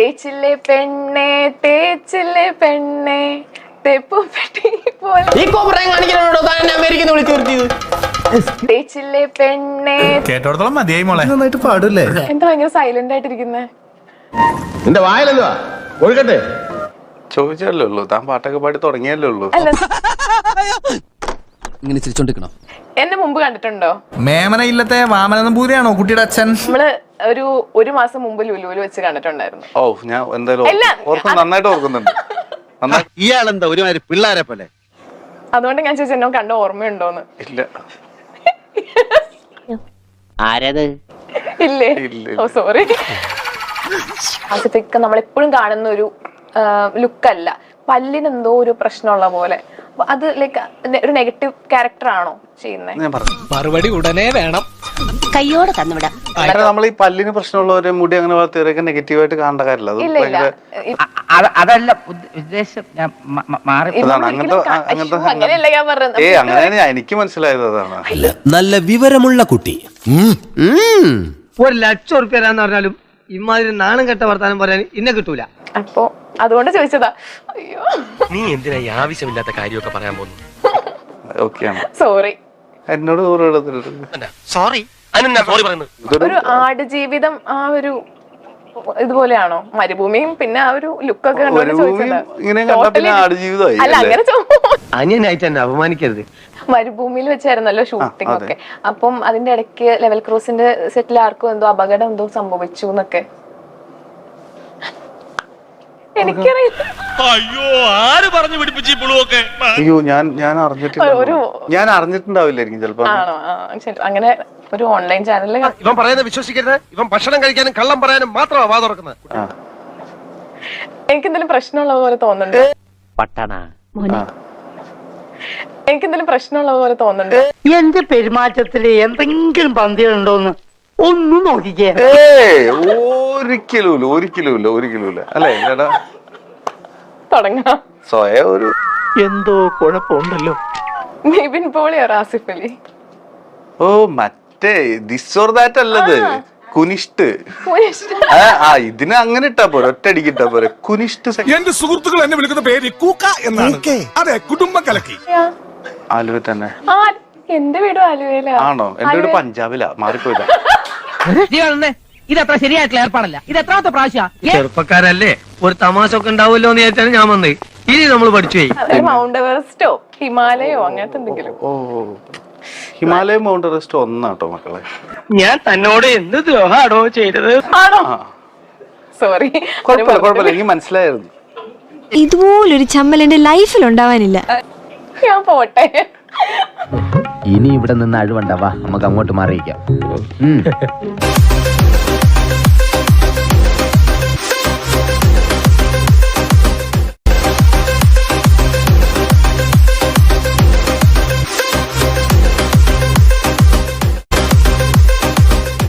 തേച്ചില്ലേ പെണ്ണെ തേച്ചില്ലേ പെണ്ണെ തെപ്പുപെട്ടി പോലെ തേച്ചില്ലേ പെണ്ണെ കേട്ടോടത്തോളം മതിയായി മോളെ. നന്നായിട്ട് പാടൂല്ലേ? എന്താ ഭയങ്കര സൈലന്റ് ആയിട്ടിരിക്കുന്നേ? നിന്റെ വായിലെന്തുവാ ഒഴുകട്ടെ? ചോദിച്ചല്ലേ ഉള്ളൂ, താൻ പാട്ടൊക്കെ പാടി തുടങ്ങിയല്ലേ ഉള്ളൂ. അല്ല, ഇങ്ങനെ ചിരിച്ചോണ്ടിരിക്കണം. എന്നെ മുമ്പ് കണ്ടിട്ടുണ്ടോ? മേമന ഇല്ലത്തെ വാമനമ്പൂരിയാണോ കുട്ടിയുടെ അച്ഛൻ? നമ്മള് ഒരു മാസം മുമ്പ് ലുലുവിൽ വെച്ച് കണ്ടിട്ടുണ്ടായിരുന്നു. ഓ, ഞാൻ എന്തായാലും നന്നായിട്ട് ഓർക്കുന്നുണ്ട്. ഇയാളെന്താ ഒരുമാതിരി പിള്ളേരെ പോലെ? അതുകൊണ്ട് ഞാൻ ചോദിച്ചു എന്നോ കണ്ട ഓർമ്മയുണ്ടോന്ന്. ഇല്ല. ആരത്? ഇല്ലേ? ഓ സോറി. ആസിഫിക്ക നമ്മളെപ്പോഴും കാണുന്ന ഒരു ലുക്കല്ല, പല്ലിന് എന്തോ ഒരു പ്രശ്നമുള്ള പോലെ. അത് ലൈക്ക് ഒരു നെഗറ്റീവ് ക്യാരക്ടർ ആണോ ചെയ്യുന്നത്? ഞാൻ പറഞ്ഞു മറുപടി ഉടനെ വേണം. കയ്യോടെ തന്നുവിടാം. നമ്മൾ ഈ പല്ലിന് പ്രശ്നമുള്ളവരെ മുടി അങ്ങനെ വളർത്തിയവരൊക്കെ നെഗറ്റീവായിട്ട് കാണേണ്ട കാര്യമില്ല. അത് ഇല്ല ഇല്ല, അതല്ല ഉദ്ദേശം. ഞാൻ മാറി അങ്ങനെയല്ല ഞാൻ പറഞ്ഞത്. അങ്ങനെയാണ് എനിക്ക് മനസ്സിലായത്. അതാണ് നല്ല വിവരമുള്ള കുട്ടി. ₹1,00,000 തരാന്ന് പറഞ്ഞാലും ഇമാതിരി നാണം കെട്ട വർത്താനം പറയാൻ ഇന്നെ കിട്ടൂല. അപ്പൊ അതുകൊണ്ട് ചോദിച്ചതാ. അയ്യോ, നീ എന്തിനാ ഈ ആവശ്യമില്ലാത്ത കാര്യമൊക്കെ പറയാൻ പോകുന്നു? ഓക്കെയാണ്. സോറി. എന്നോട് സോറി. അതിനെന്താ സോറി പറയുന്നത്? ഒരു ആടുജീവിതം ആ ഒരു ഇതുപോലെയാണോ? മരുഭൂമിയും പിന്നെ ആ ഒരു ലുക്കൊക്കെ കണ്ടോണ്ട് ചോദിച്ചതാ. ഇങ്ങനെ കണ്ടാ പിന്നെ ആടുജീവിതമായി അല്ല അങ്ങനെ അന്യനായിട്ട് എന്നെ അപമാനിക്കരുത്. മരുഭൂമിയിൽ വെച്ചായിരുന്നല്ലോ ഷൂട്ടിംഗ് ഒക്കെ. അപ്പം അതിന്റെ ഇടയ്ക്ക് ലെവൽ ക്രോസിന്റെ സെറ്റിൽ ആർക്കും എന്തോ അപകടം എന്തോ സംഭവിച്ചു എന്നൊക്കെ എനിക്കറിയില്ല. അയ്യോ, ഞാൻ അറിഞ്ഞിട്ടുണ്ടാവില്ലായിരിക്കും ചിലപ്പോ. ആണോ? അങ്ങനെ ഒരു ഓൺലൈൻ ചാനലിൽ ഇവൻ പറയുന്നത് വിശ്വസിക്കരുത്. ഇവൻ ഭക്ഷണം കഴിക്കാനും കള്ളം പറയാനും മാത്രമാ വാ തുറക്കുന്നത്. എനിക്കെന്തെങ്കിലും പ്രശ്നമുള്ള പോലെ തോന്നുന്നുണ്ട്. എനിക്കെന്തെങ്കിലും പ്രശ്നമുള്ള പോലെ തോന്നുന്നുണ്ട്. എന്റെ പെരുമാറ്റത്തില് എന്തെങ്കിലും പന്തികളുണ്ടോന്ന് ഒന്നും നോക്കിക്കേ. ഒരിക്കലുമില്ല അല്ലേ ചേട്ടാ? തുടങ്ങാം. സ്വയം ഒരു എന്തോ കുഴപ്പമുണ്ടല്ലോ. നിവിൻ പോളിയോ ആസിഫ് അലി? ഓ, മറ്റേ ദിസ് ഓർ ദാറ്റ് അല്ലത്, കുനിഷ്ട്. ഇതിന് അങ്ങനെ ഇട്ടാ പോരെ, ഒറ്റയടിക്ക് ഇട്ടാ പോരെ. കുനിഷ്ട്. എന്റെ സുഹൃത്തുക്കൾ എന്നെ വിളിക്കുന്ന പേര് കൂക്ക എന്നാണ്. അതെ, കുടുംബം കലക്കി. ആലുവ തന്നെ. എന്റെ വീടും ആലുവയിലാ. ആണോ? എന്റെ വീട് പഞ്ചാബിലാ. മാറിപ്പോയില്ല. ഇതത്ര ശരിയായിട്ടുള്ള ഏർപ്പാടല്ല. ഇത് എത്രാമത്തെ പ്രാവശ്യം? ചെറുപ്പക്കാരല്ലേ, ഒരു തമാശ ഒക്കെ ഉണ്ടാവുമല്ലോ എന്ന് വിചാരിച്ചാണ് ഞാൻ വന്നത്. ഇനി നമ്മൾ പഠിച്ചു. മൗണ്ട് എവറസ്റ്റോ ഹിമാലയോ അങ്ങനത്തെ എന്തെങ്കിലും. ഓ, ഹിമാലയം മൗണ്ട് എവറസ്റ്റ് ഒന്നാട്ടോ മക്കളെ. ഞാൻ തന്നോട് എന്ത് ദ്രോഹാടോ ചെയ്തത്? ആണോ? സോറി. കുഴപ്പമില്ല, എനിക്ക് മനസ്സിലായിരുന്നു. ഇതുപോലൊരു ചമ്മൽ എന്റെ ലൈഫിൽ ഉണ്ടാവാനില്ല. ഞാൻ പോട്ടെ. ഇനി ഇവിടെ നിന്ന് അഴിവണ്ടാവാ, നമുക്ക് അങ്ങോട്ട് മാറിയിക്കാം.